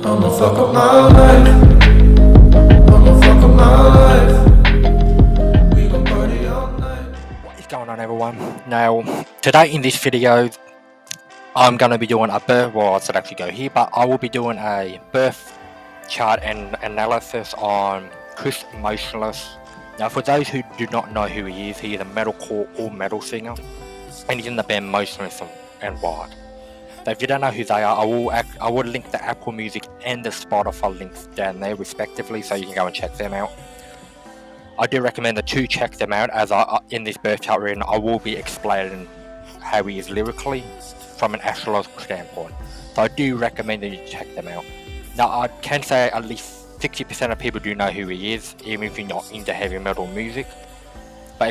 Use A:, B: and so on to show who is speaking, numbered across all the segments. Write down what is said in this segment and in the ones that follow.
A: I'ma fuck up my life. I'ma fuck up my life. We gon' party all night.
B: What is going on, everyone? Now, today in this video, I'm going to be doing a birth, well, I should actually go here, but I will be doing a birth chart and analysis on Chris Motionless. Now, for those who do not know who he is a metalcore or metal singer, and he's in the band Motionless and Wild. So if you don't know who they are, I will link the Apple Music and the Spotify links down there respectively, so you can go and check them out. I do recommend that you check them out, as in this birth chart reading I will be explaining how he is lyrically from an astrological standpoint. So I do recommend that you check them out. Now I can say at least 60% of people do know who he is, even if you're not into heavy metal music. But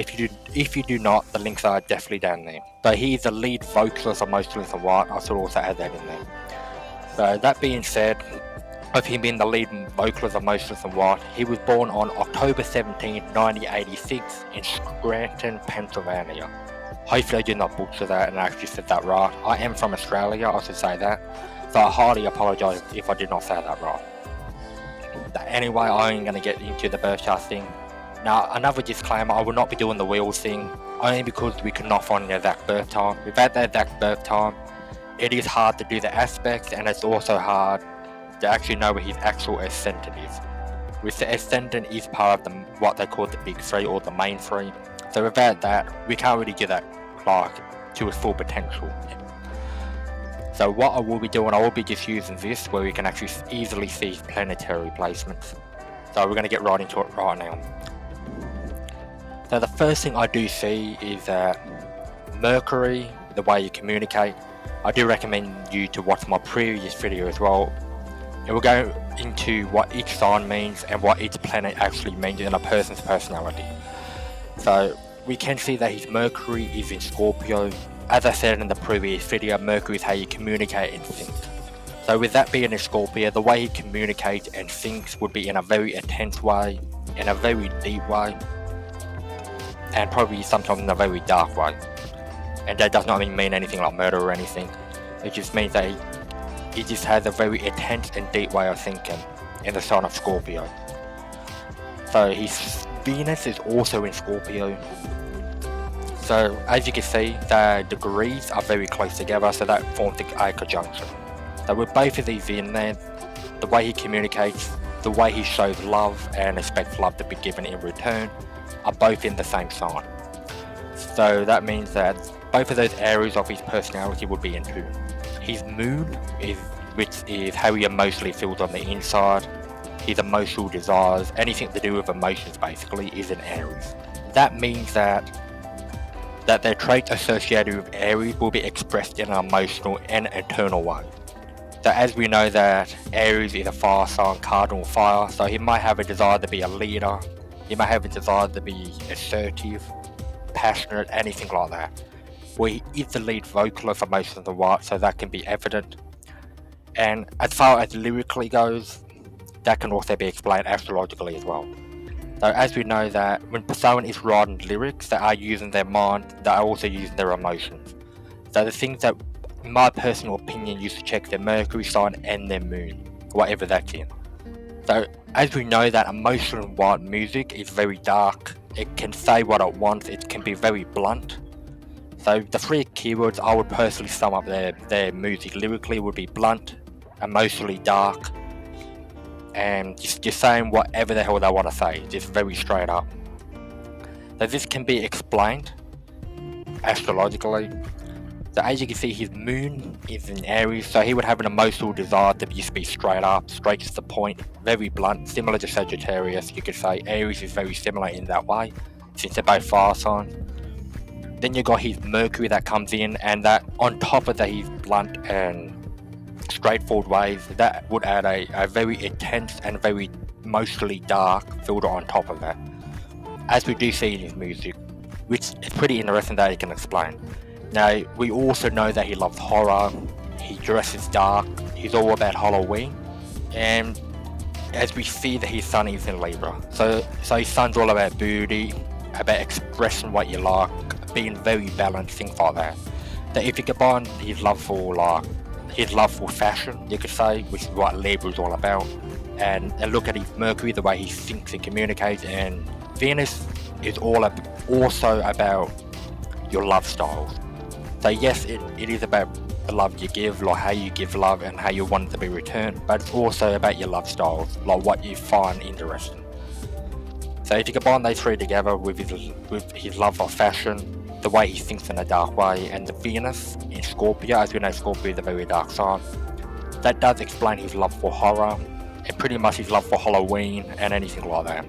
B: if you do not, the links are definitely down there. So he is the lead vocalist of Motionless and Wild. I should also add that in there. So that being said, of him being the lead vocalist of Motionless and Wild, he was born on October 17, 1986 in Scranton, Pennsylvania. Hopefully I did not butcher that and I actually said that right. I am from Australia, I should say that. So I highly apologise if I did not say that right. But anyway, I am going to get into the birth chart thing. Now, another disclaimer, I will not be doing the wheels thing, only because we could not find the exact birth time. Without the exact birth time, it is hard to do the aspects, and it's also hard to actually know where his actual ascendant is. With the ascendant is part of what they call the big three, or the main three. So without that, we can't really get that like to its full potential. So what I will be doing, I will be just using this, where we can actually easily see planetary placements. So we're going to get right into it right now. So the first thing I do see is that Mercury, the way you communicate. I do recommend you to watch my previous video as well. It will go into what each sign means and what each planet actually means in a person's personality. So we can see that his Mercury is in Scorpio. As I said in the previous video, Mercury is how you communicate and think. So with that being in Scorpio, the way he communicates and thinks would be in a very intense way, in a very deep way, and probably sometimes in a very dark way. And that does not mean anything like murder or anything. It just means that he just has a very intense and deep way of thinking in the sign of Scorpio. So his Venus is also in Scorpio. So as you can see, the degrees are very close together, so that forms a conjunction. So with both of these in there, the way he communicates, the way he shows love and expects love to be given in return, are both in the same sign. So that means that both of those areas of his personality would be in tune. His moon, which is how he emotionally feels on the inside, his emotional desires, anything to do with emotions basically, is in Aries. That means that their traits associated with Aries will be expressed in an emotional and internal way. So as we know that Aries is a fire sign, cardinal fire, so he might have a desire to be a leader, he might have a desire to be assertive, passionate, anything like that. Well, he is the lead vocalist of Motionless and Wild, so that can be evident. And as far as lyrically goes, that can also be explained astrologically as well. So as we know that when someone is writing lyrics, they are using their mind, they are also using their emotions. So the things that, in my personal opinion, used to check their Mercury sign and their moon, whatever that's in. So as we know that Motionless and Wild music is very dark, it can say what it wants, it can be very blunt. So the three keywords I would personally sum up their music lyrically would be blunt, emotionally dark, and just saying whatever the hell they want to say, just very straight up. So this can be explained astrologically. So as you can see, his moon is in Aries, so he would have an emotional desire to just be straight up, straight to the point, very blunt, similar to Sagittarius. You could say Aries is very similar in that way, since they're both fire signs. Then you got his Mercury that comes in, and that on top of that, his blunt and straightforward ways, that would add a very intense and very emotionally dark filter on top of that, as we do see in his music, which is pretty interesting that he can explain. Now, we also know that he loves horror, he dresses dark, he's all about Halloween, and as we see that his sun is in Libra. So his sun's all about beauty, about expressing what you like, being very balanced, things like that. That if you combine his love for like his love for fashion, you could say, which is what Libra is all about. And look at his Mercury, the way he thinks and communicates, and Venus is also about your love styles. So yes, it is about the love you give, like how you give love and how you want it to be returned, but it's also about your love styles, like what you find interesting. So if you combine those three together with his love for fashion, the way he thinks in a dark way, and the Venus in Scorpio, as we know Scorpio is a very dark sign, that does explain his love for horror, and pretty much his love for Halloween and anything like that.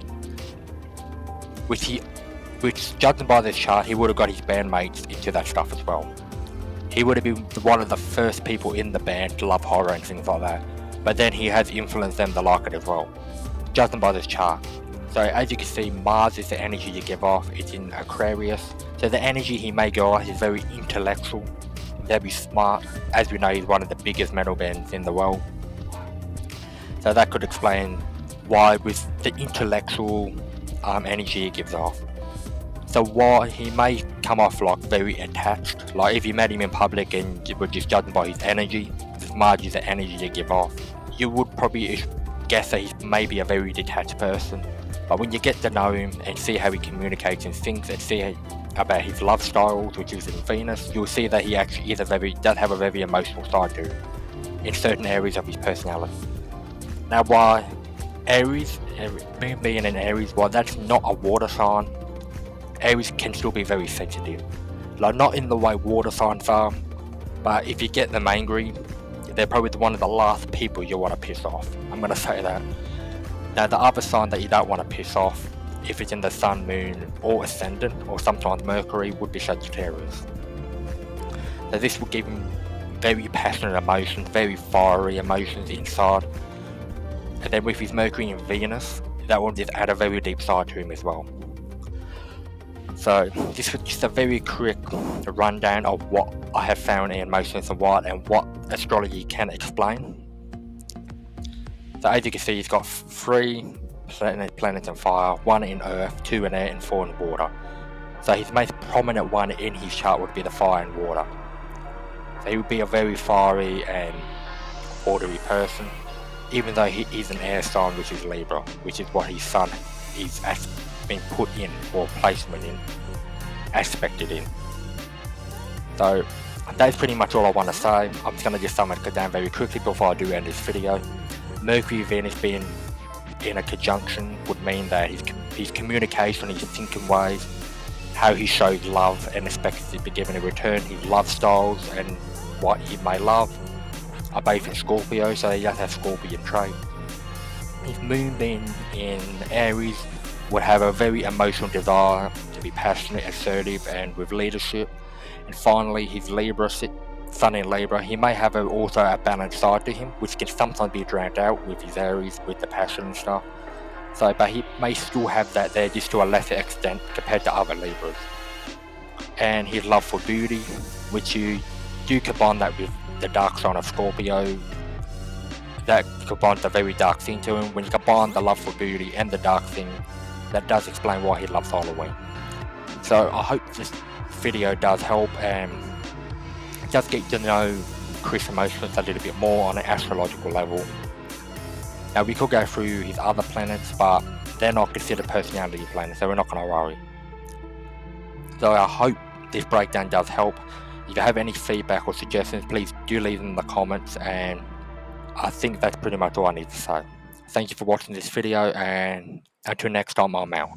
B: Which judging by this chart, he would have got his bandmates into that stuff as well. He would have been one of the first people in the band to love horror and things like that, but then he has influenced them to like it as well, judging by this chart. So as you can see, Mars is the energy you give off, it's in Aquarius, so the energy he may go off is very intellectual, very smart. As we know, he's one of the biggest metal bands in the world. So that could explain why with the intellectual energy he gives off. So while he may come off like very attached, like if you met him in public and you were just judging by his energy, this Mars is the energy you give off, you would probably guess that he's maybe a very detached person. But when you get to know him and see how he communicates and thinks and see about his love styles, which is in Venus, you'll see that he actually does have a very emotional side to him in certain areas of his personality. Now why Aries, being in Aries, while that's not a water sign, Aries can still be very sensitive. Like not in the way water signs are, but if you get them angry, they're probably one of the last people you want to piss off. I'm going to say that. Now the other sign that you don't want to piss off, if it's in the Sun, Moon, or Ascendant, or sometimes Mercury, would be Sagittarius. So this will give him very passionate emotions, very fiery emotions inside. And then with his Mercury and Venus, that will just add a very deep side to him as well. So this was just a very quick rundown of what I have found in Motionless and White and what astrology can explain. So as you can see, he's got 3 planets in fire, 1 in earth, 2 in air and 4 in water. So his most prominent one in his chart would be the fire and water. So he would be a very fiery and watery person, even though he is an air sign, which is Libra, which is what his sun is been put in, or placement in, aspected in. So that's pretty much all I want to say. I'm just going to just sum it down very quickly before I do end this video. Mercury Venus being in a conjunction would mean that his communication, his thinking ways, how he shows love and expects to be given in return, his love styles and what he may love are both in Scorpio, so he does have Scorpion trait. His moon being in Aries would have a very emotional desire to be passionate, assertive and with leadership. And finally, his Libra, Sun in Libra, he may have also a balanced side to him, which can sometimes be drowned out with his Aries, with the passion and stuff. So, but he may still have that there, just to a lesser extent compared to other Libras. And his love for beauty, which you do combine that with the dark sign of Scorpio, that combines a very dark thing to him. When you combine the love for beauty and the dark thing, that does explain why he loves Halloween. So I hope this video does help and just get to know Chris Motionless a little bit more on an astrological level. Now we could go through his other planets, but they're not considered personality planets, so we're not going to worry. So I hope this breakdown does help. If you have any feedback or suggestions, please do leave them in the comments, and I think that's pretty much all I need to say. Thank you for watching this video, and until next time, I'm out.